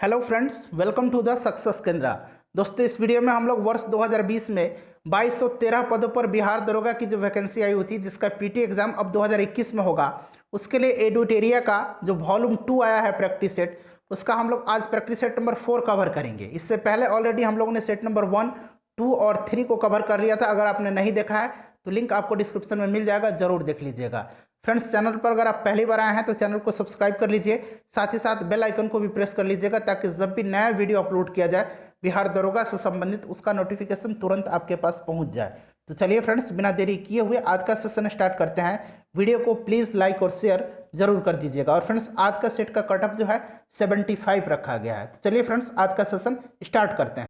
Hello friends, welcome to the success केंद्र। दोस्तों, इस वीडियो में हम लोग वर्ष 2020 में 2213 पदों पर बिहार दरोगा की जो वैकेंसी आई हुई थी, जिसका पीटी एग्जाम अब 2021 में होगा, उसके लिए एडुटेरिया का जो वॉल्यूम 2 आया है प्रैक्टिस सेट, उसका हम लोग आज प्रैक्टिस सेट नंबर 4 कवर करेंगे। इससे पहले ऑलरेडी हम लोगों ने सेट नंबर 1, 2 और 3 को कवर कर लिया था। अगर आपने नहीं देखा है तो लिंक आपको डिस्क्रिप्शन में मिल जाएगा, जरूर देख लीजिएगा। फ्रेंड्स, चैनल पर अगर आप पहली बार आए हैं तो चैनल को सब्सक्राइब कर लीजिए, साथ ही साथ बेल आइकन को भी प्रेस कर लीजिएगा, ताकि जब भी नया वीडियो अपलोड किया जाए बिहार दरोगा से संबंधित, उसका नोटिफिकेशन तुरंत आपके पास पहुंच जाए। तो चलिए फ्रेंड्स, बिना देरी किए हुए आज का सेशन स्टार्ट करते हैं। वीडियो को प्लीज़ लाइक और शेयर जरूर कर दीजिएगा। और फ्रेंड्स, आज का सेट का कटअप जो है 75 रखा गया है। तो चलिए फ्रेंड्स, आज का सेशन स्टार्ट करते हैं।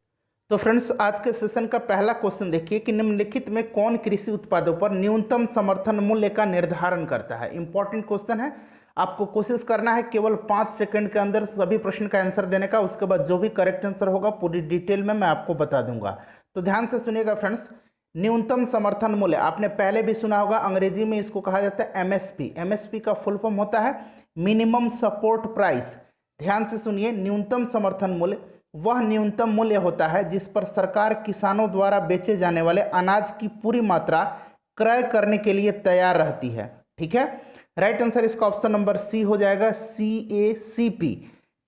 तो फ्रेंड्स, आज के सेशन का पहला क्वेश्चन देखिए कि निम्नलिखित में कौन कृषि उत्पादों पर न्यूनतम समर्थन मूल्य का निर्धारण करता है। इंपॉर्टेंट क्वेश्चन है, आपको कोशिश करना है केवल 5 सेकंड के अंदर सभी प्रश्न का आंसर देने का। उसके बाद जो भी करेक्ट आंसर होगा पूरी डिटेल में मैं आपको बता दूंगा। तो ध्यान से सुनिएगा फ्रेंड्स। न्यूनतम समर्थन मूल्य आपने पहले भी सुना होगा, अंग्रेजी में इसको कहा जाता है एमएसपी। एमएसपी का फुल फॉर्म होता है मिनिमम सपोर्ट प्राइस। ध्यान से सुनिए, न्यूनतम समर्थन मूल्य वह न्यूनतम मूल्य होता है जिस पर सरकार किसानों द्वारा बेचे जाने वाले अनाज की पूरी मात्रा क्रय करने के लिए तैयार रहती है। ठीक है, राइट आंसर इसका ऑप्शन नंबर सी हो जाएगा, CACP।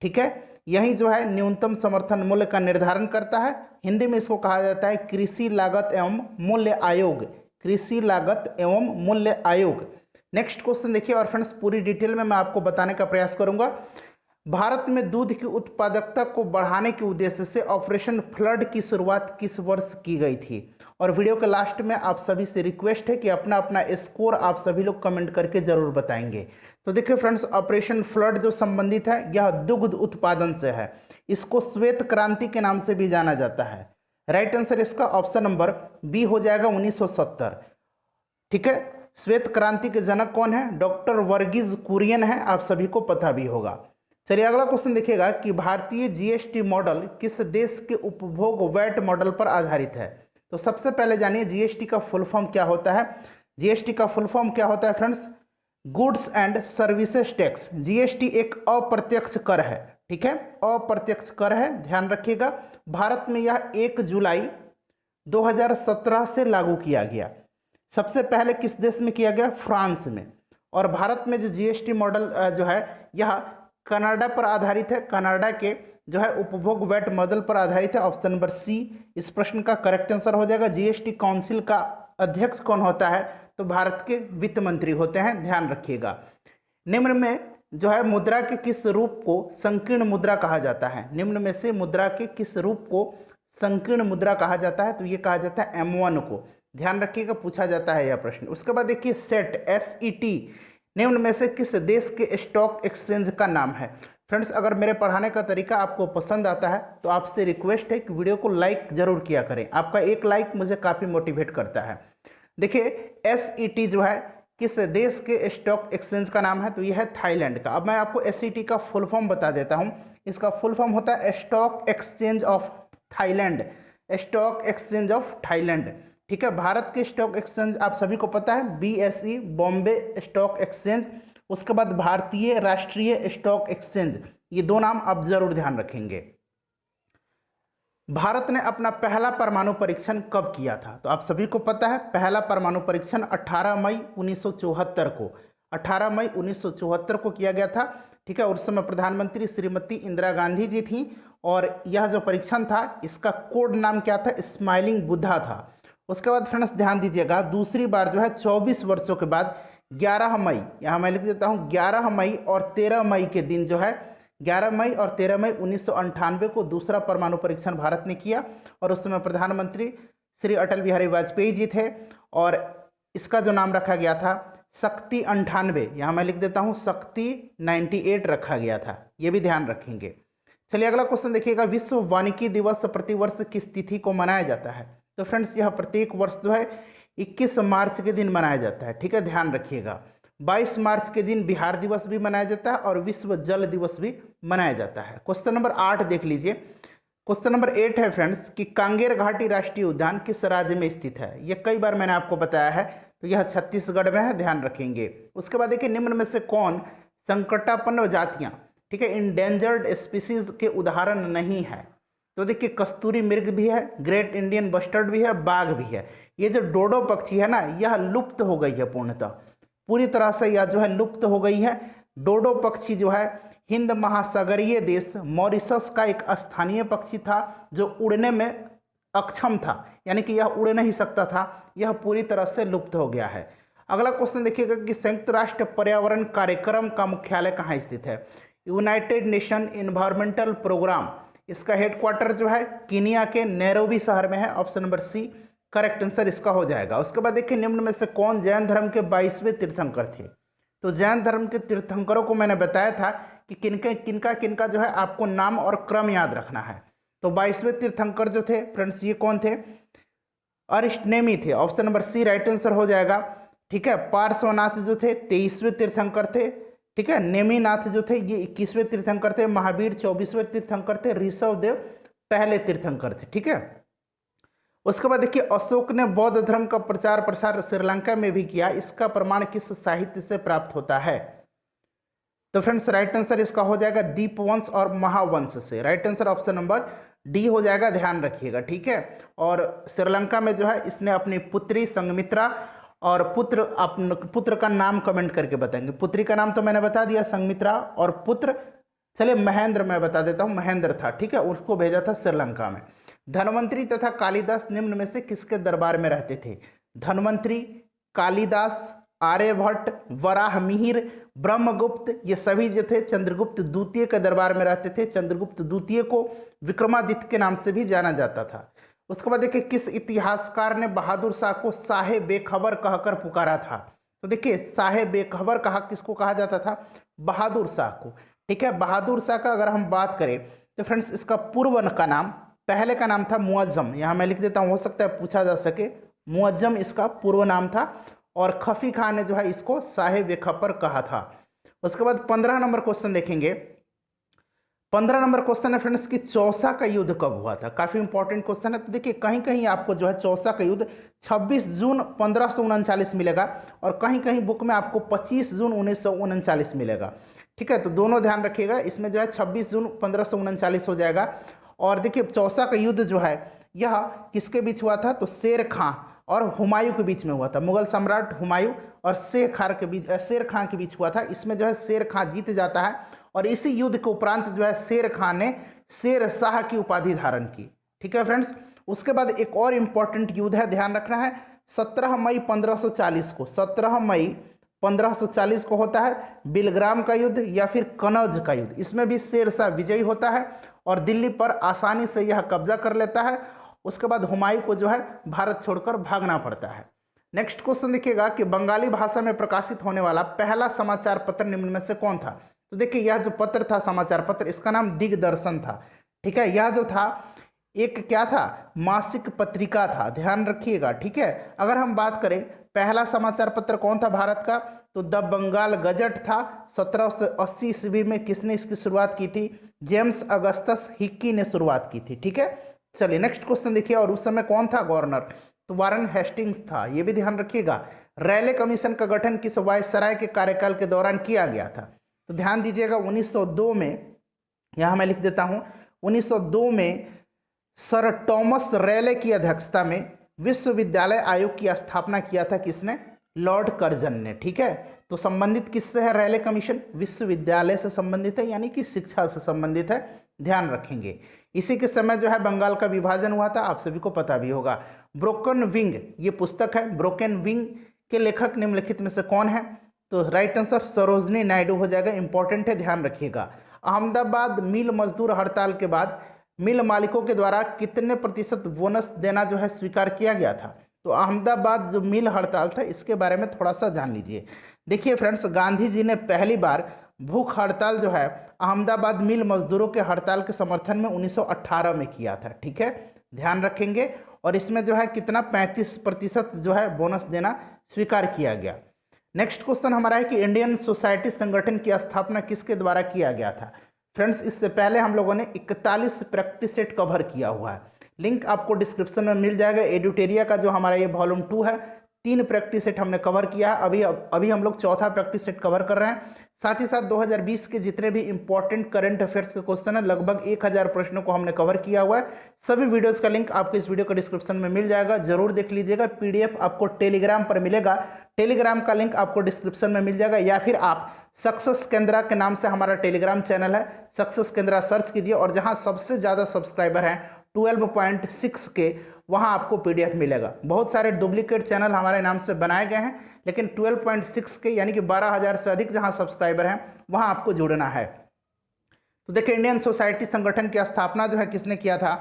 ठीक है, यही जो है न्यूनतम समर्थन मूल्य का निर्धारण करता है। हिंदी में इसको कहा जाता है कृषि लागत एवं मूल्य आयोग। कृषि लागत एवं मूल्य आयोग। नेक्स्ट क्वेश्चन देखिए, और फ्रेंड्स पूरी डिटेल में मैं आपको बताने का प्रयास करूंगा। भारत में दूध की उत्पादकता को बढ़ाने के उद्देश्य से ऑपरेशन फ्लड की शुरुआत किस वर्ष की गई थी। और वीडियो के लास्ट में आप सभी से रिक्वेस्ट है कि अपना अपना स्कोर आप सभी लोग कमेंट करके जरूर बताएंगे। तो देखिए फ्रेंड्स, ऑपरेशन फ्लड जो संबंधित है यह दुग्ध उत्पादन से है। इसको श्वेत क्रांति के नाम से भी जाना जाता है। राइट आंसर इसका ऑप्शन नंबर बी हो जाएगा, 1970। ठीक है, श्वेत क्रांति के जनक कौन है? डॉक्टर वर्गीज कुरियन है, आप सभी को पता भी होगा। चलिए अगला क्वेश्चन देखिएगा कि भारतीय जीएसटी मॉडल किस देश के उपभोग वैट मॉडल पर आधारित है। तो सबसे पहले जानिए जीएसटी का फुल फॉर्म क्या होता है। जीएसटी का फुल फॉर्म क्या होता है friends? Goods and services tax. GST एक अप्रत्यक्ष कर है। ठीक है, अप्रत्यक्ष कर है, ध्यान रखिएगा। भारत में यह 1 जुलाई 2017 से लागू किया गया। सबसे पहले किस देश में किया गया? फ्रांस में। और भारत में जो जीएसटी मॉडल जो है यह कनाडा पर आधारित है। कनाडा के जो है उपभोग वैट मॉडल पर आधारित है। ऑप्शन नंबर सी इस प्रश्न का करेक्ट आंसर हो जाएगा। जीएसटी काउंसिल का अध्यक्ष कौन होता है? तो भारत के वित्त मंत्री होते हैं, ध्यान रखिएगा। निम्न में जो है मुद्रा के किस रूप को संकीर्ण मुद्रा कहा जाता है? निम्न में से मुद्रा के किस रूप को संकीर्ण मुद्रा कहा जाता है? तो ये कहा जाता है M1 को। ध्यान रखिएगा, पूछा जाता है यह प्रश्न। उसके बाद देखिए सेट, SET निम्न में से किस देश के स्टॉक एक्सचेंज का नाम है? फ्रेंड्स, अगर मेरे पढ़ाने का तरीका आपको पसंद आता है तो आपसे रिक्वेस्ट है कि वीडियो को लाइक जरूर किया करें। आपका एक लाइक मुझे काफ़ी मोटिवेट करता है। देखिए SET जो है किस देश के स्टॉक एक्सचेंज का नाम है? तो यह है थाईलैंड का। अब मैं आपको SET का फुल फॉर्म बता देता हूँ। इसका फुल फॉर्म होता है stock exchange of Thailand. Stock exchange of Thailand. ठीक है, भारत के स्टॉक एक्सचेंज आप सभी को पता है BSE, बॉम्बे स्टॉक एक्सचेंज। उसके बाद भारतीय राष्ट्रीय स्टॉक एक्सचेंज। ये दो नाम आप जरूर ध्यान रखेंगे। भारत ने अपना पहला परमाणु परीक्षण कब किया था? तो आप सभी को पता है पहला परमाणु परीक्षण 18 मई 1974 को 18 मई 1974 को किया गया था। ठीक है, उस समय प्रधानमंत्री श्रीमती इंदिरा गांधी जी थी। और यह जो परीक्षण था इसका कोड नाम क्या था? स्माइलिंग बुद्धा था। उसके बाद फ्रेंड्स ध्यान दीजिएगा, दूसरी बार जो है 24 वर्षों के बाद 11 मई, यहाँ मैं लिख देता हूँ 11 मई और 13 मई के दिन जो है 11 मई और 13 मई 1998 को दूसरा परमाणु परीक्षण भारत ने किया। और उस समय प्रधानमंत्री श्री अटल बिहारी वाजपेयी जी थे। और इसका जो नाम रखा गया था शक्ति 98, यहाँ मैं लिख देता हूँ शक्ति 98 रखा गया था। ये भी ध्यान रखेंगे। चलिए अगला क्वेश्चन देखिएगा, विश्व वानिकी दिवस प्रतिवर्ष किस तिथि को मनाया जाता है? तो फ्रेंड्स, यह प्रत्येक वर्ष जो है 21 मार्च के दिन मनाया जाता है। ठीक है, ध्यान रखिएगा। 22 मार्च के दिन बिहार दिवस भी मनाया जाता है और विश्व जल दिवस भी मनाया जाता है। क्वेश्चन नंबर 8 देख लीजिए। क्वेश्चन नंबर 8 है फ्रेंड्स कि कांगेर घाटी राष्ट्रीय उद्यान किस राज्य में स्थित है? यह कई बार मैंने आपको बताया है, तो यह छत्तीसगढ़ में है, ध्यान रखेंगे। उसके बाद देखिए निम्न में से कौन संकटापन्न जातियां ठीक है, इंडेंजर्ड स्पीसीज के उदाहरण नहीं है। तो देखिए कस्तूरी मृग भी है, ग्रेट इंडियन बस्टर्ड भी है, बाघ भी है। ये जो डोडो पक्षी है ना, यह लुप्त हो गई है पूर्णतः, पूरी तरह से यह जो है लुप्त हो गई है। डोडो पक्षी जो है हिंद महासागरीय देश मॉरिशस का एक स्थानीय पक्षी था जो उड़ने में अक्षम था, यानी कि यह उड़ नहीं सकता था, यह पूरी तरह से लुप्त हो गया है। अगला क्वेश्चन देखिएगा कि संयुक्त राष्ट्र पर्यावरण कार्यक्रम का मुख्यालय कहाँ स्थित है? यूनाइटेड नेशन एनवायरमेंटल प्रोग्राम, इसका हेडक्वार्टर जो है कीनिया के नैरोबी शहर में है। Option number C correct answer इसका हो जाएगा। उसके बाद देखिए निम्न में से कौन जैन धर्म के 22वें तीर्थंकर थे? तो जैन धर्म के तीर्थंकरों को मैंने बताया था कि किनका किनका जो है आपको नाम और क्रम याद रखना है। तो 22वें तीर्थंकर जो थे फ्रेंड्स ये कौन थे? अरिष्टनेमी थे। Option number C right answer हो जाएगा। ठीक है, पार्श्वनाथ जो थे 23वें तीर्थंकर थे। ठीक है, नेमिनाथ जो थे ये 21वें तीर्थंकर थे। महावीर 24वें तीर्थंकर थे। ऋषभ देव पहले तीर्थंकर थे। ठीक है, उसके बाद देखिए अशोक ने बौद्ध धर्म का प्रचार प्रसार श्रीलंका में भी किया, इसका प्रमाण किस साहित्य से प्राप्त होता है? तो फ्रेंड्स राइट आंसर इसका हो जाएगा दीपवंश और महावंश से। Right answer option number D हो जाएगा, ध्यान रखिएगा। ठीक है, और श्रीलंका में जो है इसने अपनी पुत्री संगमित्रा और पुत्र का नाम कमेंट करके बताएंगे। पुत्री का नाम तो मैंने बता दिया संगमित्रा, और पुत्र चलिए महेंद्र मैं बता देता हूँ, महेंद्र था। ठीक है, उसको भेजा था श्रीलंका में। धन्वंतरी तथा कालिदास निम्न में से किसके दरबार में रहते थे? धन्वंतरी, कालिदास, आर्यभट्ट, वराहमिहिर, ब्रह्मगुप्त, ये सभी जो थे चंद्रगुप्त द्वितीय के दरबार में रहते थे। चंद्रगुप्त द्वितीय को विक्रमादित्य के नाम से भी जाना जाता था। उसके बाद देखिए किस इतिहासकार ने बहादुर शाह को साहे बेखबर कहकर पुकारा था? तो देखिए साहे बेखबर कहा किसको कहा जाता था? बहादुर शाह को। ठीक है, बहादुर शाह का अगर हम बात करें तो फ्रेंड्स इसका पूर्व का नाम, पहले का नाम था मुअज्जम, यहाँ मैं लिख देता हूँ, हो सकता है पूछा जा सके। मुअज्जम इसका पूर्व नाम था, और खफी खान ने जो है इसको साहे बेखबर कहा था। उसके बाद 15 नंबर क्वेश्चन देखेंगे। 15 नंबर क्वेश्चन है फ्रेंड्स कि चौसा का युद्ध कब हुआ था? काफी इंपॉर्टेंट क्वेश्चन है। तो देखिए कहीं कहीं आपको जो है चौसा का युद्ध 26 जून 1539 मिलेगा, और कहीं कहीं बुक में आपको 25 जून 1939 मिलेगा। ठीक है, तो दोनों ध्यान रखिएगा, इसमें जो है 26 जून 1539 हो जाएगा। और देखिए चौसा का युद्ध जो है यह किसके बीच हुआ था? तो शेर खां और हुमायूं के बीच में हुआ था। मुगल सम्राट हुमायूं और शेर खां के बीच हुआ था। इसमें जो है शेर खां जीत जाता है, और इसी युद्ध के उपरांत जो है शेर खां ने शेर शाह की उपाधि धारण की। ठीक है फ्रेंड्स, उसके बाद एक और इम्पॉर्टेंट युद्ध है, ध्यान रखना है। 17 मई 1540 को, 17 मई 1540 को होता है बिलग्राम का युद्ध या फिर कनौज का युद्ध। इसमें भी शेर शाह विजयी होता है और दिल्ली पर आसानी से यह कब्जा कर लेता है। उसके बाद हुमायूं को जो है भारत छोड़कर भागना पड़ता है। नेक्स्ट क्वेश्चन देखिएगा कि बंगाली भाषा में प्रकाशित होने वाला पहला समाचार पत्र निम्न में से कौन था? तो देखिए यह जो पत्र था समाचार पत्र, इसका नाम दिग्दर्शन था। ठीक है, यह जो था एक क्या था? मासिक पत्रिका था, ध्यान रखिएगा। ठीक है, अगर हम बात करें पहला समाचार पत्र कौन था भारत का, तो द बंगाल गजट था। 1780 ईस्वी में किसने इसकी शुरुआत की थी? जेम्स अगस्टस हिक्की ने शुरुआत की थी। ठीक है, चलिए नेक्स्ट क्वेश्चन देखिए। और उस समय कौन था गवर्नर? तो वारन हेस्टिंग्स था, ये भी ध्यान रखिएगा। रैले कमीशन का गठन किस वायसराय के कार्यकाल के दौरान किया गया था? तो ध्यान दीजिएगा 1902 में, यहाँ मैं लिख देता हूँ, 1902 में सर टॉमस रैले की अध्यक्षता में विश्वविद्यालय आयोग की स्थापना किया था। किसने? लॉर्ड कर्जन ने। ठीक है, तो संबंधित किससे है रैले कमीशन? विश्वविद्यालय से संबंधित है, यानी कि शिक्षा से संबंधित है, ध्यान रखेंगे। इसी के समय जो है बंगाल का विभाजन हुआ था, आप सभी को पता भी होगा। ब्रोकन विंग ये पुस्तक है, ब्रोकन विंग के लेखक निम्नलिखित में से कौन है? तो राइट आंसर सरोजनी नायडू हो जाएगा, इंपॉर्टेंट है, ध्यान रखिएगा। अहमदाबाद मिल मजदूर हड़ताल के बाद मिल मालिकों के द्वारा कितने प्रतिशत बोनस देना जो है स्वीकार किया गया था? तो अहमदाबाद जो मिल हड़ताल था इसके बारे में थोड़ा सा जान लीजिए। देखिए फ्रेंड्स, गांधी जी ने पहली बार भूख हड़ताल जो है अहमदाबाद मिल मजदूरों के हड़ताल के समर्थन में 1918 में किया था। ठीक है, ध्यान रखेंगे। और इसमें जो है कितना 35% जो है बोनस देना स्वीकार किया गया। नेक्स्ट क्वेश्चन हमारा है कि इंडियन सोसाइटी संगठन की स्थापना किसके द्वारा किया गया था? फ्रेंड्स, इससे पहले हम लोगों ने 41 प्रैक्टिस सेट कवर किया हुआ है, लिंक आपको डिस्क्रिप्शन में मिल जाएगा। एडुटेरिया का जो हमारा ये वॉल्यूम 2 है, 3 प्रैक्टिस सेट हमने कवर किया है। अभी हम लोग चौथा प्रैक्टिस सेट कवर कर रहे हैं। साथ ही साथ 2020 के जितने भी इंपॉर्टेंट करंट अफेयर्स के क्वेश्चन है, लगभग 1000 प्रश्नों को हमने कवर किया हुआ है। सभी वीडियोस का लिंक आपको इस वीडियो के डिस्क्रिप्शन में मिल जाएगा, जरूर देख लीजिएगा। पीडीएफ आपको टेलीग्राम पर मिलेगा, टेलीग्राम का लिंक आपको डिस्क्रिप्शन में मिल जाएगा, या फिर आप सक्सेस केंद्रा के नाम से हमारा टेलीग्राम चैनल है, सक्सेस केंद्रा सर्च कीजिए, और जहाँ सबसे ज़्यादा सब्सक्राइबर हैं 12.6 के, वहाँ आपको पीडीएफ मिलेगा। बहुत सारे डुप्लीकेट चैनल हमारे नाम से बनाए गए हैं, लेकिन 12.6 के यानी कि 12,000 से अधिक जहाँ सब्सक्राइबर हैं वहाँ आपको जुड़ना है। तो देखिए, इंडियन सोसाइटी संगठन की स्थापना जो है किसने किया था,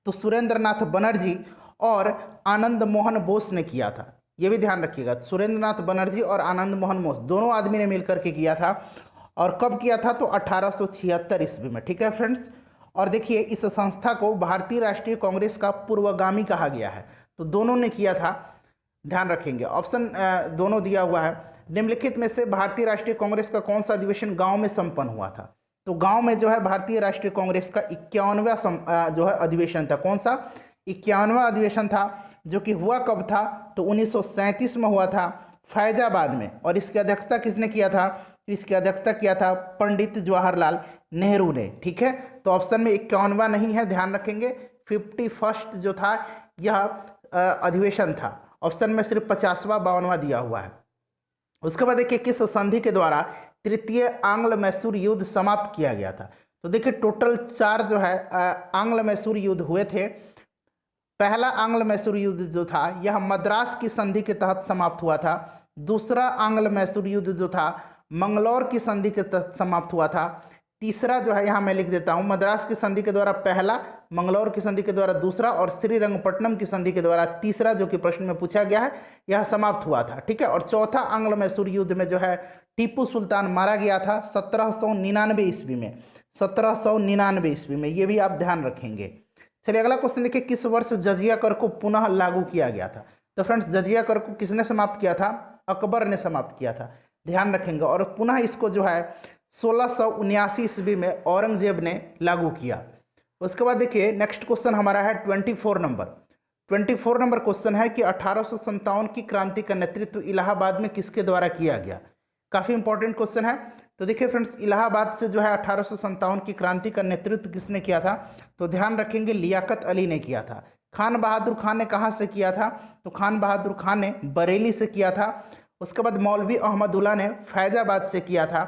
तो सुरेंद्र नाथ बनर्जी और आनंद मोहन बोस ने किया था। ये भी ध्यान रखिएगा, सुरेंद्र नाथ बनर्जी और आनंद मोहन बोस दोनों आदमी ने मिलकर के किया था। और कब किया था, तो 1876 ईस्वी में। ठीक है फ्रेंड्स। और देखिए, इस संस्था को भारतीय राष्ट्रीय कांग्रेस का पूर्वगामी कहा गया है। तो दोनों ने किया था, ध्यान रखेंगे। ऑप्शन दोनों दिया हुआ है। निम्नलिखित में से भारतीय राष्ट्रीय कांग्रेस का कौन सा अधिवेशन गांव में संपन्न हुआ था, तो गांव में जो है भारतीय राष्ट्रीय कांग्रेस का 51वां जो है अधिवेशन था। कौन सा 51वां अधिवेशन था, जो कि हुआ कब था, तो 1937 में हुआ था फैजाबाद में। और इसकी अध्यक्षता किसने किया था, तो इसकी अध्यक्षता किया था पंडित जवाहरलाल नेहरू ने। ठीक है, तो ऑप्शन में 51वां नहीं है, ध्यान रखेंगे। 51st जो था यह अधिवेशन था। ऑप्शन में सिर्फ 50वां 52वां दिया हुआ है। उसके बाद देखिए, किस संधि के द्वारा तृतीय आंग्ल मैसूर युद्ध समाप्त किया गया था, तो देखिए टोटल 4 जो है आंग्ल मैसूर युद्ध हुए थे। पहला आंग्ल मैसूर युद्ध जो था यह मद्रास की संधि के तहत समाप्त हुआ था। दूसरा आंग्ल मैसूर युद्ध जो था मंगलौर की संधि के तहत समाप्त हुआ था। तीसरा जो है, यहाँ मैं लिख देता हूँ, मद्रास की संधि के द्वारा पहला, मंगलौर की संधि के द्वारा दूसरा, और श्रीरंगपट्टनम की संधि के द्वारा तीसरा, जो कि प्रश्न में पूछा गया है, यह समाप्त हुआ था। ठीक है, और चौथा आंग्ल मैसूर युद्ध में जो है टीपू सुल्तान मारा गया था 1799 ईस्वी में, 1799 ईस्वी में। ये भी आप ध्यान रखेंगे। चलिए अगला क्वेश्चन देखिए, किस वर्ष जजिया कर को पुनः लागू किया गया था, तो फ्रेंड्स जजिया कर को किसने समाप्त किया था, अकबर ने समाप्त किया था, ध्यान रखेंगे। और पुनः इसको जो है 1679 ईस्वी में औरंगजेब ने लागू किया। उसके बाद देखिए, नेक्स्ट क्वेश्चन हमारा है 24 नंबर क्वेश्चन है कि 1857 की क्रांति का नेतृत्व इलाहाबाद में किसके द्वारा किया गया। काफ़ी इंपॉर्टेंट क्वेश्चन है। तो देखिए फ्रेंड्स, इलाहाबाद से जो है 1857 की क्रांति का नेतृत्व किसने किया था, तो ध्यान रखेंगे लियाकत अली ने किया था। खान बहादुर खान ने कहाँ से किया था, तो खान बहादुर खान ने बरेली से किया था। उसके बाद मौलवी अहमदुल्ला ने फैजाबाद से किया था।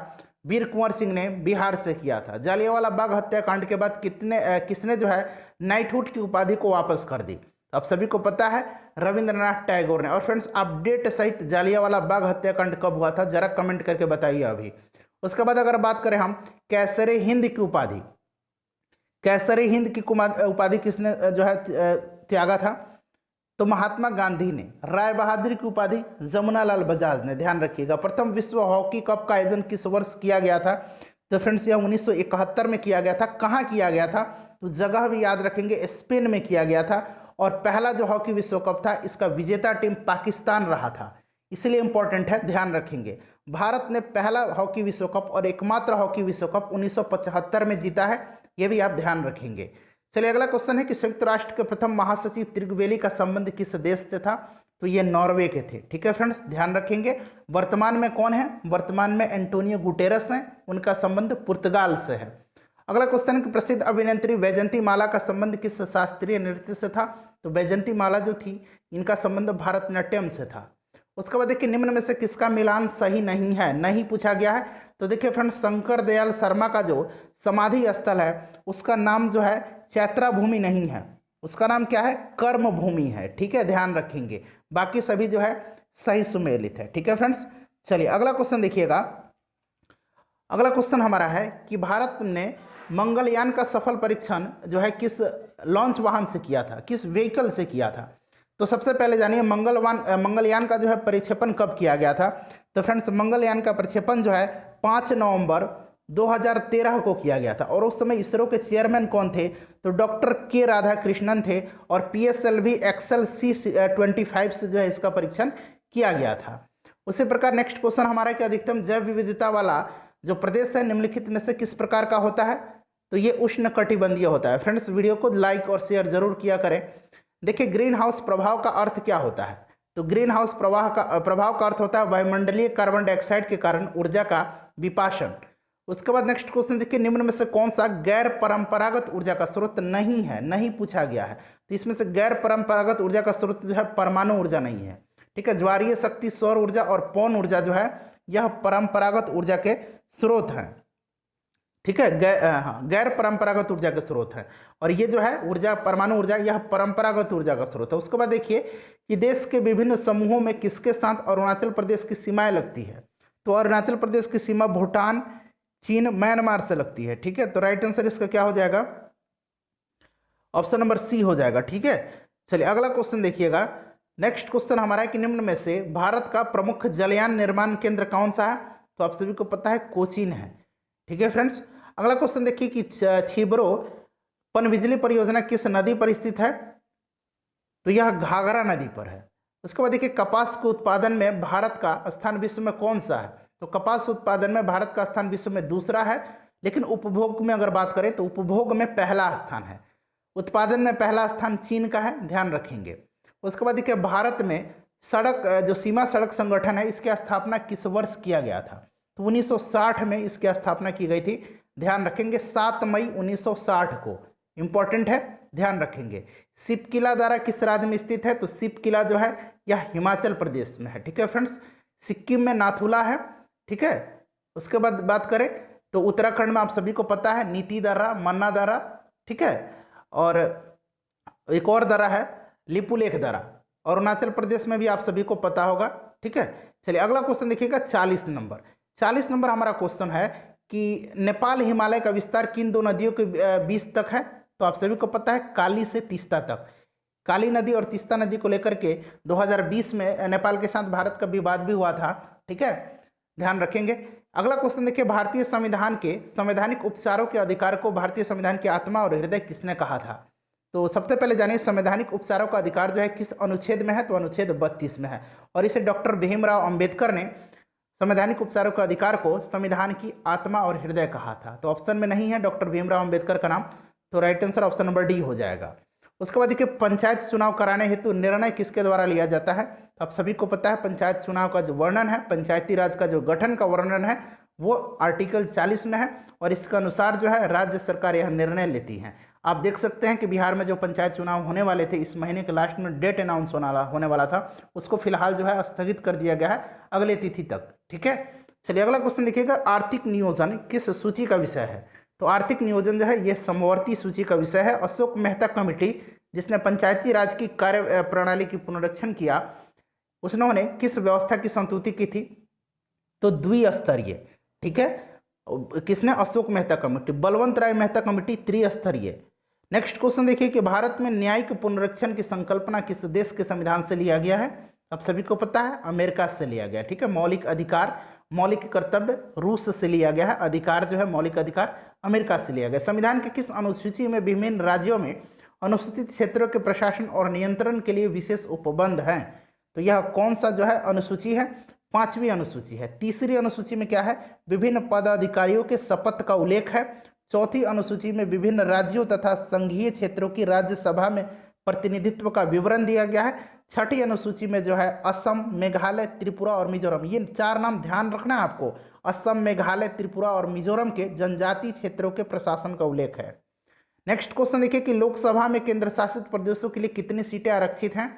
वीर कुंवर सिंह ने बिहार से किया था। जालियांवाला बाग हत्याकांड के बाद किसने जो है नाइटहुड की उपाधि को वापस कर दी, अब सभी को पता है रविंद्रनाथ टैगोर ने। और फ्रेंड्स, अपडेट सहित जालियांवाला बाग हत्याकांड कब हुआ था, जरा कमेंट करके बताइए अभी। उसके बाद अगर बात करें हम कैसरे हिंद की उपाधि, कैसरे हिंद की उपाधि किसने जो है त्यागा था, तो महात्मा गांधी ने। राय बहादुर की उपाधि जमुनालाल बजाज ने, ध्यान रखिएगा। प्रथम विश्व हॉकी कप का आयोजन किस वर्ष किया गया था, तो फ्रेंड्स यह 1971 में किया गया था। कहाँ किया गया था, तो जगह भी याद रखेंगे, स्पेन में किया गया था। और पहला जो हॉकी विश्व कप था इसका विजेता टीम पाकिस्तान रहा था, इसलिए इंपॉर्टेंट है, ध्यान रखेंगे। भारत ने पहला हॉकी विश्व कप और एकमात्र हॉकी विश्व कप 1975 में जीता है, यह भी आप ध्यान रखेंगे। चलिए अगला क्वेश्चन है कि संयुक्त राष्ट्र के प्रथम महासचिव त्रिगवेली का संबंध किस देश से था, तो ये नॉर्वे के थे। ठीक है फ्रेंड्स, ध्यान रखेंगे। वर्तमान में कौन है, वर्तमान में एंटोनियो गुटेरस हैं, उनका संबंध पुर्तगाल से है। अगला क्वेश्चन है कि प्रसिद्ध अभिनेत्री वैजंती माला का संबंध किस शास्त्रीय नृत्य से था, तो वैजंती माला जो थी इनका संबंध भारतनाट्यम से था। उसके बाद देखिए, निम्न में से किसका मिलान सही नहीं है, नहीं पूछा गया है। तो देखिए फ्रेंड्स, शंकर दयाल शर्मा का जो समाधि स्थल है उसका नाम जो है चैत्रा भूमि नहीं है, उसका नाम क्या है, कर्म भूमि है। ठीक है, ध्यान रखेंगे। बाकी सभी जो है सही सुमेलित है। ठीक है फ्रेंड्स, चलिए अगला क्वेश्चन देखिएगा। अगला क्वेश्चन हमारा है कि भारत ने मंगलयान का सफल परीक्षण जो है किस लॉन्च वाहन से किया था, किस व्हीकल से किया था। तो सबसे पहले जानिए मंगलयान का जो है प्रक्षेपण कब किया गया था। तो फ्रेंड्स, मंगलयान का प्रक्षेपण जो है 5 नवंबर 2013 को किया गया था। और उस समय इसरो के चेयरमैन कौन थे, तो डॉक्टर के राधाकृष्णन थे। और PSLV एक्सेल C-25 से जो है इसका परीक्षण किया गया था। उसी प्रकार नेक्स्ट क्वेश्चन हमारा कि अधिकतम जैव विविधता वाला जो प्रदेश है निम्नलिखित में से किस प्रकार का होता है, तो ये उष्ण कटिबंधीय होता है। फ्रेंड्स, वीडियो को लाइक और शेयर जरूर किया करें। देखिए, ग्रीन हाउस प्रभाव का अर्थ क्या होता है, तो ग्रीन हाउस प्रभाव का अर्थ होता है वायुमंडलीय कार्बन डाइऑक्साइड के कारण ऊर्जा का विपाशन। उसके बाद नेक्स्ट क्वेश्चन देखिए, निम्न में से कौन सा गैर परंपरागत ऊर्जा का स्रोत नहीं है, नहीं पूछा गया है। तो इसमें से गैर परंपरागत ऊर्जा का स्रोत जो है परमाणु ऊर्जा नहीं है, ठीक है। ज्वारीय शक्ति, सौर ऊर्जा और पवन ऊर्जा जो है यह परंपरागत ऊर्जा के स्रोत हैं, ठीक है। गैर परंपरागत ऊर्जा के स्रोत है, और ये जो है ऊर्जा परमाणु ऊर्जा यह परंपरागत ऊर्जा का स्रोत है। उसके बाद देखिए कि देश के विभिन्न समूहों में किसके साथ अरुणाचल प्रदेश की सीमाएं लगती है। तो अरुणाचल प्रदेश की सीमा भूटान, चीन, म्यांमार से लगती है, ठीक है। तो राइट आंसर इसका क्या हो जाएगा, ऑप्शन नंबर सी हो जाएगा, ठीक है। चलिए अगला क्वेश्चन देखिएगा। नेक्स्ट क्वेश्चन हमारा है कि निम्न में से भारत का प्रमुख जलयान निर्माण केंद्र कौन सा है। तो आप सभी को पता है कोचीन है, ठीक है फ्रेंड्स। अगला क्वेश्चन देखिए कि छिब्रो पनबिजली परियोजना किस नदी पर स्थित है। तो यह घाघरा नदी पर है। उसके बाद देखिए कपास के उत्पादन में भारत का स्थान विश्व में कौन सा है। तो कपास उत्पादन में भारत का स्थान विश्व में दूसरा है, लेकिन उपभोग में अगर बात करें तो उपभोग में पहला स्थान है। उत्पादन में पहला स्थान चीन का है, ध्यान रखेंगे। उसके बाद देखिए भारत में सड़क जो सीमा सड़क संगठन है इसकी स्थापना किस वर्ष किया गया था। तो 1960 में इसकी स्थापना की गई थी, ध्यान रखेंगे 7 मई 1960 को, इंपॉर्टेंट है, ध्यान रखेंगे। सिपकिला दारा किस राज्य में स्थित है। तो सिपकिला जो है यह हिमाचल प्रदेश में है, ठीक है फ्रेंड्स। सिक्किम में नाथुला है, ठीक है। उसके बाद बात करें तो उत्तराखंड में आप सभी को पता है नीति दर्रा, मन्ना दर्रा, ठीक है, और एक और दर्रा है लिपुलेख दर्रा। अरुणाचल प्रदेश में भी आप सभी को पता होगा, ठीक है। चलिए अगला क्वेश्चन देखिएगा 40 नंबर। 40 नंबर हमारा क्वेश्चन है कि नेपाल हिमालय का विस्तार किन दो नदियों के बीच तक है। तो आप सभी को पता है काली से तीस्ता तक। काली नदी और तीस्ता नदी को लेकर के 2020 में नेपाल के साथ भारत का विवाद भी हुआ था, ठीक है, ध्यान रखेंगे। अगला क्वेश्चन देखिए, भारतीय संविधान के संवैधानिक उपचारों के अधिकार को भारतीय संविधान की आत्मा और हृदय किसने कहा था। तो सबसे पहले जानिए संवैधानिक उपचारों का अधिकार जो है किस अनुच्छेद में है। तो अनुच्छेद 32 में है, और इसे डॉक्टर भीमराव अंबेडकर ने संवैधानिक उपचारों के अधिकार को संविधान की आत्मा और हृदय कहा था। तो ऑप्शन में नहीं है डॉक्टर भीमराव अंबेडकर का नाम, तो right answer option number D हो जाएगा। उसके बाद देखिए पंचायत चुनाव कराने हेतु निर्णय किसके द्वारा लिया जाता है। तो आप सभी को पता है पंचायत चुनाव का जो वर्णन है, पंचायती राज का जो गठन का वर्णन है वो आर्टिकल 40 में है, और इसके अनुसार जो है राज्य सरकार यह निर्णय लेती है। आप देख सकते हैं कि बिहार में जो पंचायत चुनाव होने वाले थे इस महीने के लास्ट में डेट अनाउंस होने वाला था, उसको फिलहाल जो है स्थगित कर दिया गया है अगले तिथि तक, ठीक है। चलिए अगला क्वेश्चन देखिएगा, आर्थिक नियोजन किस सूची का विषय है। तो आर्थिक नियोजन जो है ये समवर्ती सूची का विषय है। अशोक मेहता कमेटी जिसने पंचायती राज की कार्य प्रणाली की पुनरीक्षण किया, उसने किस व्यवस्था की संस्तुति की थी। तो द्विस्तरीय, ठीक है। किसने, अशोक मेहता कमेटी। बलवंत राय मेहता कमेटी त्रिस्तरीय। नेक्स्ट क्वेश्चन देखिए कि भारत में न्यायिक पुनरीक्षण की संकल्पना किस देश के संविधान से लिया गया है। आप सभी को पता है अमेरिका से लिया गया, ठीक है। मौलिक अधिकार, मौलिक कर्तव्य रूस से लिया गया है, अधिकार जो है मौलिक अधिकार अमेरिका से लिया गया। संविधान के किस अनुसूची में विभिन्न राज्यों में अनुसूचित क्षेत्रों के प्रशासन और नियंत्रण के लिए विशेष उपबंध हैं। तो यह कौन सा जो है अनुसूची है, 5वीं अनुसूची है। तीसरी अनुसूची में क्या है, विभिन्न पदाधिकारियों के शपथ का उल्लेख है। चौथी अनुसूची में विभिन्न राज्यों तथा संघीय क्षेत्रों की राज्यसभा में प्रतिनिधित्व का विवरण दिया गया है। छठी अनुसूची में जो है असम, मेघालय, त्रिपुरा और मिजोरम, ये 4 नाम ध्यान रखना है आपको। असम, मेघालय, त्रिपुरा और मिजोरम के जनजातीय क्षेत्रों के प्रशासन का उल्लेख है। नेक्स्ट क्वेश्चन देखिए कि लोकसभा में केंद्र शासित प्रदेशों के लिए कितनी सीटें आरक्षित हैं।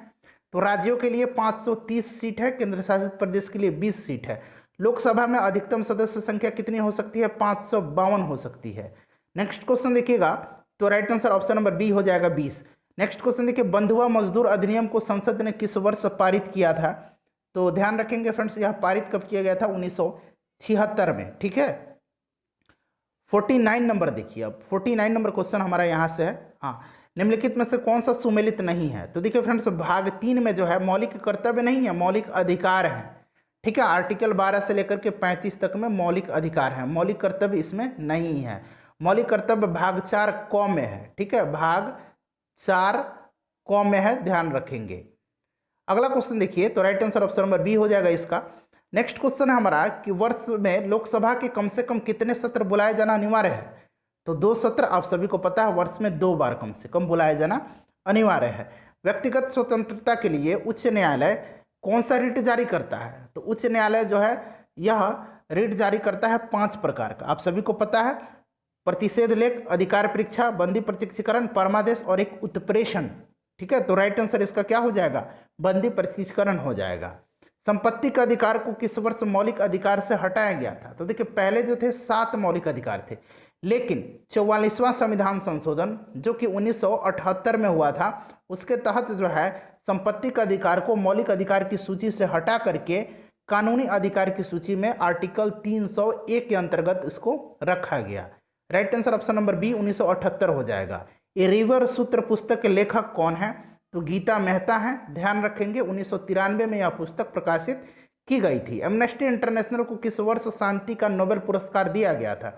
तो राज्यों के लिए 530 सीट है, केंद्र शासित प्रदेश के लिए 20 सीट है। लोकसभा में अधिकतम सदस्य संख्या कितनी हो सकती है, 552 हो सकती है। नेक्स्ट क्वेश्चन देखिएगा, तो right answer option number B हो जाएगा 20। नेक्स्ट क्वेश्चन देखिए, बंधुआ मजदूर अधिनियम को संसद ने किस वर्ष पारित किया था। तो ध्यान रखेंगे फ्रेंड्स, यह पारित कब किया गया था, 1976 में, ठीक है। 49 नंबर देखिए, अब 49 नंबर क्वेश्चन हमारा यहाँ से है। हाँ, निम्नलिखित में से कौन सा सुमेलित नहीं है। तो देखिए फ्रेंड्स, भाग 3 में जो है मौलिक कर्तव्य नहीं है, मौलिक अधिकार है, ठीक है। आर्टिकल 12 से लेकर के 35 तक में मौलिक अधिकार है, मौलिक कर्तव्य इसमें नहीं है। मौलिक कर्तव्य भाग 4 क में है, ठीक है, भाग 4 क में है, ध्यान रखेंगे। अगला क्वेश्चन देखिए, तो right answer option number B हो जाएगा इसका। नेक्स्ट क्वेश्चन है हमारा कि वर्ष में लोकसभा के कम से कम कितने सत्र बुलाए जाना अनिवार्य है। तो 2 सत्र, आप सभी को पता है वर्ष में 2 बार कम से कम बुलाया जाना अनिवार्य है। व्यक्तिगत स्वतंत्रता के लिए उच्च न्यायालय कौन सा रिट जारी करता है। तो उच्च न्यायालय जो है यह रीट जारी करता है 5 प्रकार का, आप सभी को पता है। प्रतिषेध लेख, अधिकार परीक्षा, बंदी प्रत्यक्षीकरण, परमादेश और एक उत्प्रेषण। ठीक है, तो राइट आंसर इसका क्या हो जाएगा, बंदी प्रत्यक्षीकरण हो जाएगा। संपत्ति का अधिकार को किस वर्ष मौलिक अधिकार से हटाया गया था? तो देखिए पहले जो थे 7 मौलिक अधिकार थे, लेकिन 44वां संविधान संशोधन जो कि 1978 में हुआ था, उसके तहत जो है संपत्ति का अधिकार को मौलिक अधिकार की सूची से हटा करके कानूनी अधिकार की सूची में आर्टिकल 301 के अंतर्गत इसको रखा गया। Right answer option number B 1978 हो जाएगा। ए रिवर सूत्र पुस्तक के लेखक कौन है? तो गीता मेहता हैं। ध्यान रखेंगे 1993 में यह पुस्तक प्रकाशित की गई थी। एमनेस्टी इंटरनेशनल को किस वर्ष शांति का नोबेल पुरस्कार दिया गया था?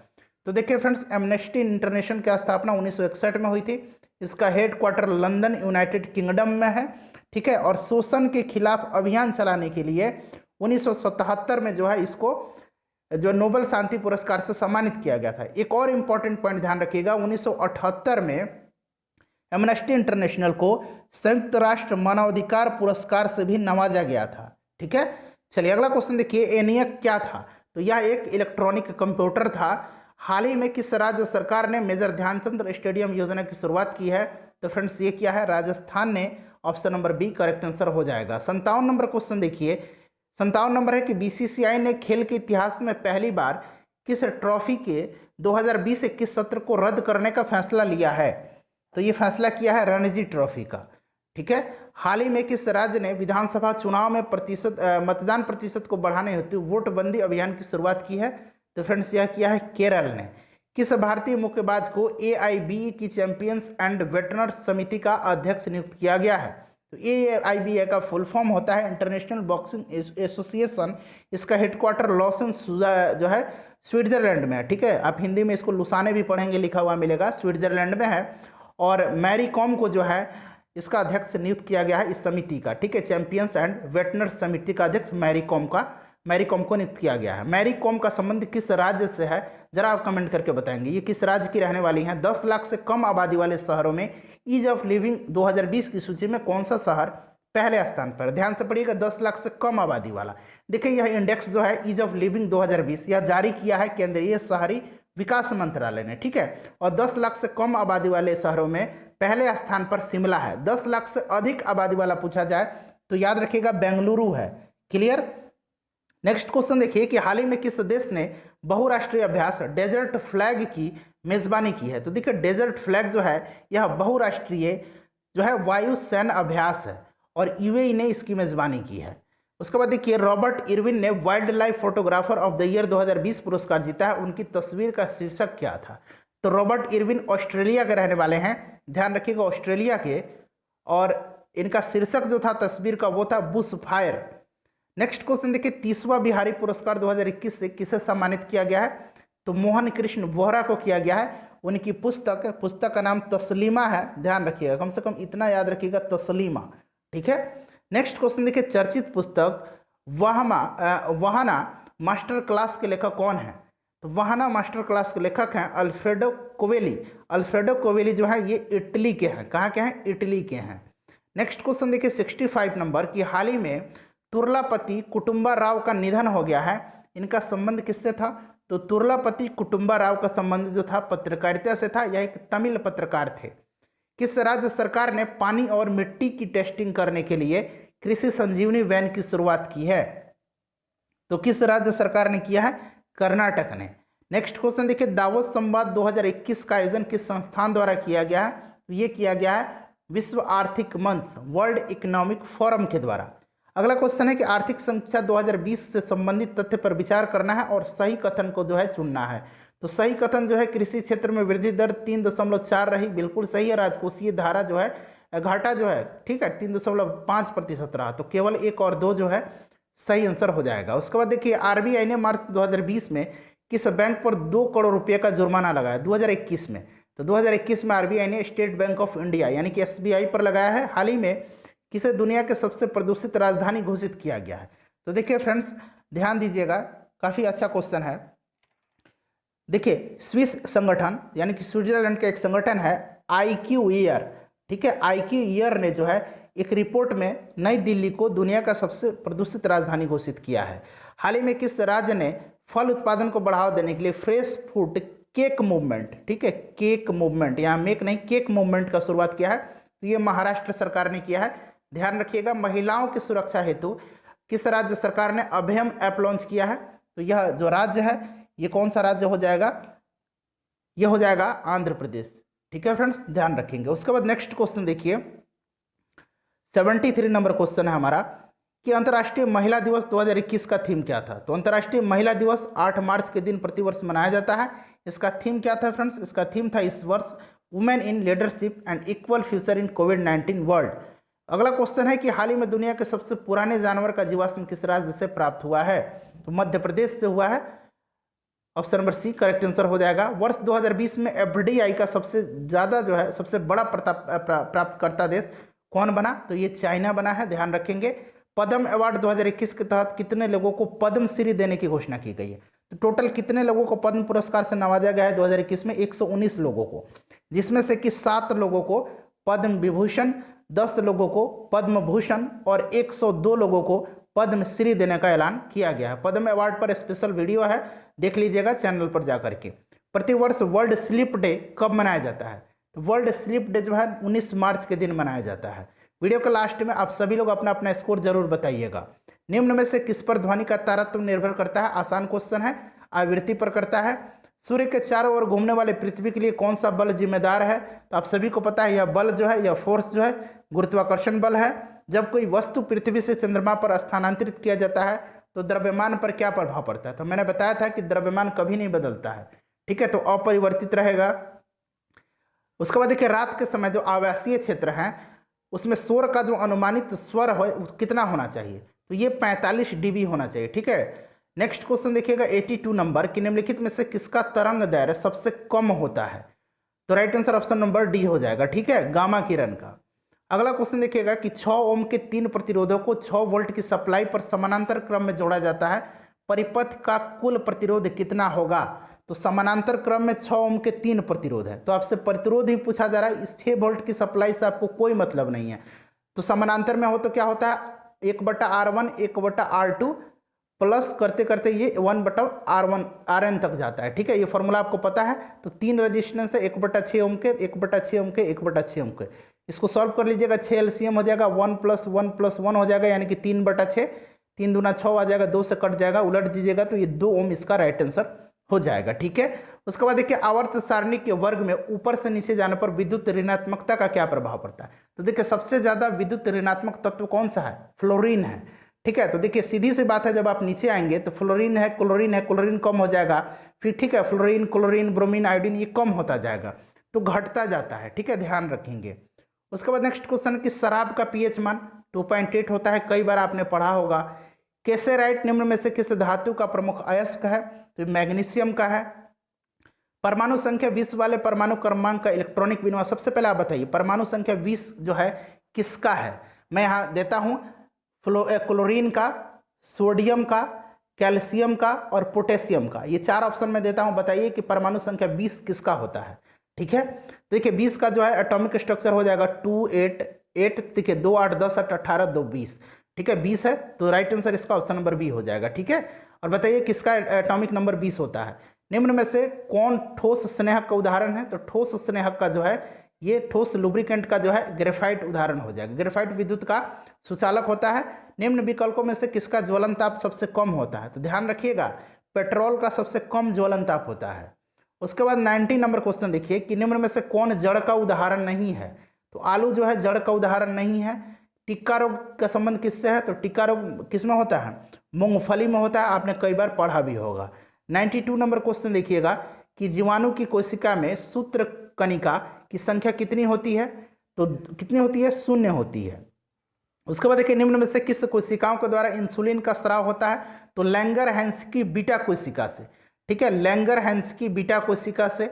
तो देखिए फ्रेंड्स, एमनेस्टी इंटरनेशनल की स्थापना 1961 में हुई थी। इसका हेडक्वार्टर लंदन यूनाइटेड किंगडम में है। ठीक है, और शोषण के खिलाफ अभियान चलाने के लिए 1977 में जो है इसको जो नोबेल शांति पुरस्कार से सम्मानित किया गया था। एक और इंपॉर्टेंट पॉइंट ध्यान रखिएगा, 1978 में एमनेस्टी इंटरनेशनल को संयुक्त राष्ट्र मानवाधिकार पुरस्कार से भी नवाजा गया था। ठीक है, चलिए अगला क्वेश्चन देखिए, एनियक क्या था? तो यह एक इलेक्ट्रॉनिक कंप्यूटर था। हाल ही में किस राज्य सरकार ने मेजर ध्यानचंद स्टेडियम योजना की शुरुआत की है? तो फ्रेंड्स ये क्या है, राजस्थान ने। Option number B correct answer हो जाएगा। 57 नंबर क्वेश्चन देखिए, 57 नंबर है कि बीसीसीआई ने खेल के इतिहास में पहली बार किस ट्रॉफी के 2020-21 सत्र को रद्द करने का फैसला लिया है? तो ये फैसला किया है रणजी ट्रॉफी का। ठीक है, हाल ही में किस राज्य ने विधानसभा चुनाव में मतदान प्रतिशत को बढ़ाने हेतु वोटबंदी अभियान की शुरुआत की है? तो फ्रेंड्स यह किया है केरल ने। किस भारतीय मुक्केबाज को AIBA की चैंपियंस एंड वेटरनर्स समिति का अध्यक्ष नियुक्त किया गया है? तो AIBA का फुल फॉर्म होता है इंटरनेशनल बॉक्सिंग एसोसिएशन। इसका हेडक्वार्टर लॉसन जो है स्विट्जरलैंड में है। ठीक है, आप हिंदी में इसको लुसाने भी पढ़ेंगे, लिखा हुआ मिलेगा, स्विट्जरलैंड में है। और मैरी कॉम को जो है इसका अध्यक्ष नियुक्त किया गया है इस समिति का। ठीक है, चैंपियंस एंड वेटरनर्स समिति का अध्यक्ष मैरी कॉम को नियुक्त किया गया है। मैरी कॉम का संबंध किस राज्य से है, जरा आप कमेंट करके बताएंगे। ये किस राज्य की रहने वाली हैं? 10 लाख से कम आबादी वाले शहरों में ईज ऑफ लिविंग 2020 की सूची में कौन सा शहर पहले स्थान पर? ध्यान से पढ़िएगा, 10 लाख से कम आबादी वाला। देखिए यह इंडेक्स जो है ईज ऑफ लिविंग 2020 यह जारी किया है केंद्रीय शहरी विकास मंत्रालय ने। ठीक है, और 10 लाख से कम आबादी वाले शहरों में पहले स्थान पर शिमला है। 10 लाख से अधिक आबादी वाला पूछा जाए तो याद रखिएगा बेंगलुरु है। क्लियर। नेक्स्ट क्वेश्चन देखिए कि हाल ही में किस देश ने बहुराष्ट्रीय अभ्यास डेजर्ट फ्लैग की मेजबानी की है? तो देखिए डेजर्ट फ्लैग जो है यह बहुराष्ट्रीय जो है वायु सैन्य अभ्यास है और UAE ने इसकी मेजबानी की है। उसके बाद देखिए रॉबर्ट इरविन ने wild life photographer of the year 2020 पुरस्कार जीता है। उनकी तस्वीर का शीर्षक क्या था? तो रॉबर्ट इरविन ऑस्ट्रेलिया के रहने वाले हैं, ध्यान रखिएगा ऑस्ट्रेलिया के, और इनका शीर्षक जो था तस्वीर का वो था बुश फायर। नेक्स्ट क्वेश्चन देखिए 30वां बिहारी पुरस्कार 2021 से किसे सम्मानित किया गया है? तो मोहन कृष्ण वोहरा को किया गया है। उनकी पुस्तक का नाम तस्लीमा है, ध्यान रखिएगा, कम से कम इतना याद रखिएगा तस्लीमा। ठीक है, नेक्स्ट क्वेश्चन देखिए चर्चित पुस्तक वहाना मास्टर क्लास के लेखक कौन है? तो वहाना मास्टर क्लास के लेखक हैं अल्फ्रेडो कोवेली। अल्फ्रेडो कोवेली जो है ये इटली के हैं। कहाँ के हैं? इटली के हैं। नेक्स्ट क्वेश्चन देखिए 65 नंबर की हाल ही में तुर्लापति कुटुंबा राव का निधन हो गया है। इनका संबंध किससे था? तो तुर्लापति कुटुंबा राव का संबंध जो था पत्रकारिता से था। यह एक तमिल पत्रकार थे। किस राज्य सरकार ने पानी और मिट्टी की टेस्टिंग करने के लिए कृषि संजीवनी वैन की शुरुआत की है? तो किस राज्य सरकार ने किया है? कर्नाटक ने। नेक्स्ट क्वेश्चन देखिए दावोस संवाद 2021 का आयोजन किस संस्थान द्वारा किया गया है? तो ये किया गया है विश्व आर्थिक मंच वर्ल्ड इकोनॉमिक फोरम के द्वारा। अगला क्वेश्चन है कि आर्थिक समीक्षा 2020 से संबंधित तथ्य पर विचार करना है और सही कथन को जो है चुनना है। तो सही कथन जो है कृषि क्षेत्र में वृद्धि दर 3.4 रही, बिल्कुल सही है। राजकोषीय धारा जो है घाटा जो है ठीक है 3.5% रहा, तो केवल 1 और 2 जो है सही आंसर हो जाएगा। उसके बाद देखिए RBI ने मार्च 2020 में किस बैंक पर 2 करोड़ रुपये का जुर्माना लगाया? 2021 में। तो 2021 में RBI ने स्टेट बैंक ऑफ इंडिया यानी कि SBI पर लगाया है। हाल ही में किसे दुनिया के सबसे प्रदूषित राजधानी घोषित किया गया है? तो देखिए फ्रेंड्स ध्यान दीजिएगा, काफ़ी अच्छा क्वेश्चन है। देखिए स्विस संगठन यानी कि स्विट्जरलैंड का एक संगठन है IQ ईयर। ठीक है, IQ ईयर ने जो है एक रिपोर्ट में नई दिल्ली को दुनिया का सबसे प्रदूषित राजधानी घोषित किया है। हाल ही में किस राज्य ने फल उत्पादन को बढ़ावा देने के लिए फ्रेश फूड केक मूवमेंट, ठीक है, केक मूवमेंट, यहाँ मेक नहीं केक मूवमेंट का शुरुआत किया है। तो ये महाराष्ट्र सरकार ने किया है। ध्यान रखिएगा, महिलाओं की सुरक्षा हेतु किस राज्य सरकार ने अभयम ऐप लॉन्च किया है? तो यह जो राज्य है ये कौन सा राज्य हो जाएगा? ये हो जाएगा आंध्र प्रदेश। ठीक है फ्रेंड्स, ध्यान रखेंगे। उसके बाद नेक्स्ट क्वेश्चन देखिए, 73 नंबर क्वेश्चन है हमारा कि अंतर्राष्ट्रीय महिला दिवस 2021 का थीम क्या था? तो अंतर्राष्ट्रीय महिला दिवस 8 मार्च के दिन प्रतिवर्ष मनाया जाता है। इसका थीम क्या था फ्रेंड्स? इसका थीम था इस वर्ष women in leadership and equal future in covid world. अगला क्वेश्चन है कि हाल ही में दुनिया के सबसे पुराने जानवर का जीवाश्म किस राज्य से प्राप्त हुआ है? तो मध्य प्रदेश से हुआ है। Option number C correct answer हो जाएगा। वर्ष 2020 में एफडीआई का सबसे ज़्यादा जो है सबसे बड़ा प्राप्तकर्ता देश कौन बना? तो ये चाइना बना है। ध्यान रखेंगे। पद्म अवार्ड 2021 के तहत कितने लोगों को पद्मश्री देने की घोषणा की गई है? तो टोटल कितने लोगों को पद्म पुरस्कार से नवाजा गया है 2021 में? 119 लोगों को, जिसमें से कि 7 लोगों को पद्म विभूषण, 10 लोगों को पद्म भूषण और 102 लोगों को पद्मश्री देने का ऐलान किया गया है। पद्म अवार्ड पर स्पेशल वीडियो है, देख लीजिएगा चैनल पर जाकर के। प्रतिवर्ष वर्ल्ड स्लीप डे कब मनाया जाता है? तो वर्ल्ड स्लीप डे जो है 19 मार्च के दिन मनाया जाता है। वीडियो के लास्ट में आप सभी लोग अपना अपना स्कोर जरूर बताइएगा। निम्न में से किस पर ध्वनि का तारतम्य निर्भर करता है? आसान क्वेश्चन है, आवृत्ति पर करता है। सूर्य के चारों ओर घूमने वाले पृथ्वी के लिए कौन सा बल जिम्मेदार है? तो आप सभी को पता है यह बल जो है, यह फोर्स जो है गुरुत्वाकर्षण बल है। जब कोई वस्तु पृथ्वी से चंद्रमा पर स्थानांतरित किया जाता है तो द्रव्यमान पर क्या प्रभाव पड़ता है? तो मैंने बताया था कि द्रव्यमान कभी नहीं बदलता है, ठीक है, तो अपरिवर्तित रहेगा। उसके बाद देखिए, रात के समय जो आवासीय क्षेत्र है उसमें शोर का जो अनुमानित स्वर है कितना होना चाहिए? तो ये 45 डीबी होना चाहिए, ठीक है। नेक्स्ट क्वेश्चन देखिएगा 82 नंबर कि निम्नलिखित में से किसका तरंग दैर्घ्य सबसे कम होता है? तो right answer option number D हो जाएगा, ठीक है, गामा किरण का। अगला क्वेश्चन देखिएगा कि 6 ओम के 3 प्रतिरोधों को 6 वोल्ट की सप्लाई पर समानांतर क्रम में जोड़ा जाता है, परिपथ का कुल प्रतिरोध कितना होगा? तो समानांतर क्रम में 6 ओम के 3 प्रतिरोध है, तो आपसे प्रतिरोध ही पूछा जा रहा है। इस 6 वोल्ट की सप्लाई से आपको कोई मतलब नहीं है। तो समानांतर में हो तो क्या होता है? 1/R1 1/R2 प्लस करते करते ये 1/R1 Rn तक जाता है, ठीक है, ये फॉर्मूला आपको पता है। तो 3 रेजिस्टेंस है 1/6 ओम के 1/6 ओम के 1/6 ओम के, इसको सॉल्व कर लीजिएगा। 6 एलसीएम हो जाएगा, 1 + 1 + 1 हो जाएगा, यानी कि 3/6, 3 दूना 6 आ जाएगा, 2 से कट जाएगा, उलट दीजिएगा तो ये 2 ओम इसका राइट आंसर हो जाएगा, ठीक है। उसके बाद देखिए, आवर्त सारणी के वर्ग में ऊपर से नीचे जाने पर विद्युत ऋणात्मकता का क्या प्रभाव पड़ता है? तो देखिए, सबसे ज्यादा विद्युत ऋणात्मक तत्व कौन सा है? फ्लोरीन है, ठीक है। तो देखिए, सीधी सी बात है, जब आप नीचे आएंगे तो फ्लोरीन है, क्लोरीन है, क्लोरीन कम हो जाएगा, फिर ठीक है, फ्लोरीन, क्लोरीन, ब्रोमीन, आयोडीन ये कम होता जाएगा, तो घटता जाता है, ठीक है, ध्यान रखेंगे। उसके बाद नेक्स्ट क्वेश्चन कि शराब का पीएच मान 2.8 होता है, कई बार आपने पढ़ा होगा। केसेराइट निम्न में से किस धातु का प्रमुख अयस्क है? तो मैग्नीशियम का है। परमाणु संख्या 20 वाले परमाणु क्रमांक का इलेक्ट्रॉनिक विनिमय, सबसे पहले आप बताइए परमाणु संख्या 20 जो है किसका है? मैं यहाँ देता हूँ क्लोरीन का, सोडियम का, कैल्शियम का और पोटेशियम का, ये 4 ऑप्शन में देता हूँ। बताइए कि परमाणु संख्या 20 किसका होता है, ठीक है। देखिए 20 का जो है एटॉमिक स्ट्रक्चर हो जाएगा 288, देखिए 2 8 10 8 18 2 20, ठीक है, 20 है, तो राइट आंसर इसका ऑप्शन नंबर बी हो जाएगा, ठीक है। और बताइए किसका एटॉमिक नंबर 20 होता है? निम्न में से कौन ठोस स्नेहक का उदाहरण है? तो ठोस स्नेहक का जो है ये ठोस लुब्रिकेंट का जो है ग्रेफाइट उदाहरण हो जाएगा। ग्रेफाइट विद्युत का सुचालक होता है। निम्न विकल्पों में से किसका ज्वलन ताप सबसे कम होता है? तो ध्यान रखिएगा, पेट्रोल का सबसे कम ज्वलन ताप होता है। उसके बाद 90 नंबर क्वेश्चन देखिए कि निम्न में से कौन जड़ का उदाहरण नहीं है? तो आलू जो है जड़ का उदाहरण नहीं है। टिक्का रोग का संबंध किससे है? तो टिक्का रोग किसमें होता है? मूंगफली में होता है, आपने कई बार पढ़ा भी होगा। 92 नंबर क्वेश्चन देखिएगा कि जीवाणु की कोशिका में सूत्र कणिका की संख्या कितनी होती है? तो कितनी होती है? 0 होती है। उसके बाद देखिए निम्न में से किस कोशिकाओं के द्वारा इंसुलिन का स्राव होता है? तो लैंगरहैंस-की बीटा कोशिका से, ठीक है, लैंगरहैंस-की बीटा कोशिका से।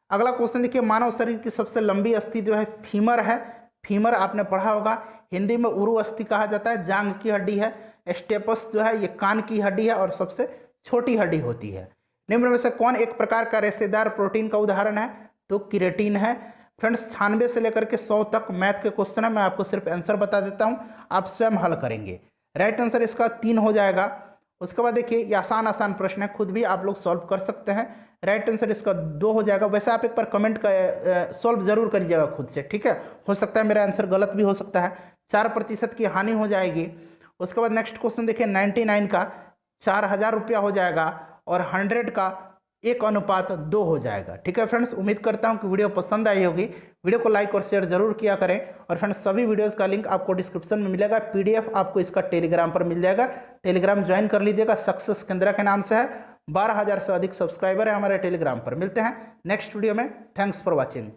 अगला क्वेश्चन देखिए, मानव शरीर की सबसे लंबी अस्थि जो है फीमर है। फीमर आपने पढ़ा होगा, हिंदी में उरु अस्थि कहा जाता है, जांग की हड्डी है। स्टेपस जो है ये कान की हड्डी है और सबसे छोटी हड्डी होती है। निम्न में से कौन एक प्रकार का रेशेदार प्रोटीन का उदाहरण है? तो केराटिन है। फ्रेंड्स 96 से लेकर के 100 तक मैथ के क्वेश्चन है, मैं आपको सिर्फ आंसर बता देता हूं, आप स्वयं हल करेंगे। राइट आंसर इसका 3 हो जाएगा। उसके बाद देखिए ये आसान आसान प्रश्न है, खुद भी आप लोग सॉल्व कर सकते हैं। राइट आंसर इसका 2 हो जाएगा। वैसे आप एक बार कमेंट का सॉल्व जरूर करिएगा खुद से, ठीक है। हो सकता है मेरा आंसर गलत भी हो सकता है। 4% की हानि हो जाएगी। उसके बाद नेक्स्ट क्वेश्चन देखिए 99 का 4000 रुपया हो जाएगा और 100 का 1:2 हो जाएगा। ठीक है फ्रेंड्स, उम्मीद करता हूं कि वीडियो पसंद आई होगी। वीडियो को लाइक और शेयर जरूर किया करें। और फ्रेंड्स सभी वीडियोस का लिंक आपको डिस्क्रिप्शन में मिलेगा। पीडीएफ आपको इसका टेलीग्राम पर मिल जाएगा, टेलीग्राम ज्वाइन कर लीजिएगा। सक्सेस केंद्रा के नाम से है। 12,000 से अधिक सब्सक्राइबर है हमारे टेलीग्राम पर। मिलते हैं नेक्स्ट वीडियो में। Thanks for watching.